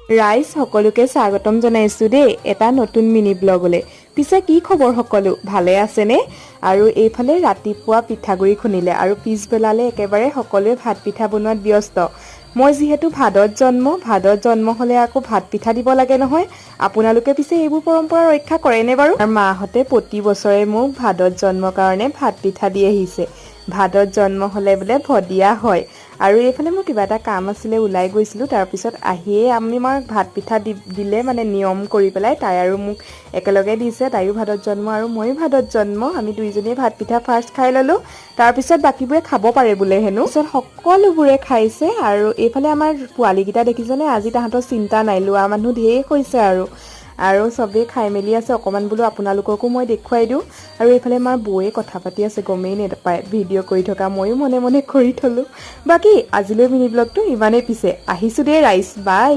ৰাইজ সকলোকে স্বাগতম জনাইছোঁ দেই এটা নতুন মিনি ব্লগলৈ। পিছে কি খবৰ সকলো, ভালে আছেনে? আৰু এইফালে ৰাতিপুৱা পিঠাগুড়ি খুন্দিলে আৰু পিছবেলালে একেবাৰে সকলোৱে ভাত পিঠা বনোৱাত ব্যস্ত। মই যিহেতু ভাদত জন্ম হ'লে আকৌ ভাত পিঠা দিব লাগে নহয়। আপোনালোকে পিছে এইবোৰ পৰম্পৰা ৰক্ষা কৰেনে বাৰু? আৰু মাহঁতে প্ৰতি বছৰে মোক ভাদত জন্মৰ কাৰণে ভাত পিঠা দি আহিছে। ভাদত জন্ম হ'লে বোলে ভদিয়া হয়। আৰু এইফালে মোৰ কিবা এটা কাম আছিলে, ওলাই গৈছিলোঁ। তাৰপিছত আহিয়ে আমাক ভাত পিঠা দিলে মানে নিয়ম কৰি পেলাই। তাই আৰু মোক একেলগে দিছে, তাইও ভাদত জন্ম আৰু ময়ো ভাদত জন্ম। আমি দুইজনীয়ে ভাত পিঠা ফাৰ্ষ্ট খাই ল'লোঁ, তাৰপিছত বাকীবোৰে খাব পাৰে বোলে হেনো। তাৰপিছত সকলোবোৰে খাইছে আৰু এইফালে আমাৰ পোৱালীকেইটা দেখিছেনে, আজি তাহাঁতৰ চিন্তা নাই, লোৱা মানুহ ঢেৰ হৈছে আৰু চবেই খাই মেলি আছে। অকণমান বোলো আপোনালোককো মই দেখুৱাই দিওঁ। আৰু এইফালে আমাৰ বৌয়ে কথা পাতি আছে, গমেই নাপায় ভিডিঅ' কৰি থকা, ময়ো মনে মনে কৰি থলোঁ। বাকী আজিলৈ মিনি ব্লগটো ইমানেই, পিছে আহিছোঁ দেই ৰাইজ, বাই।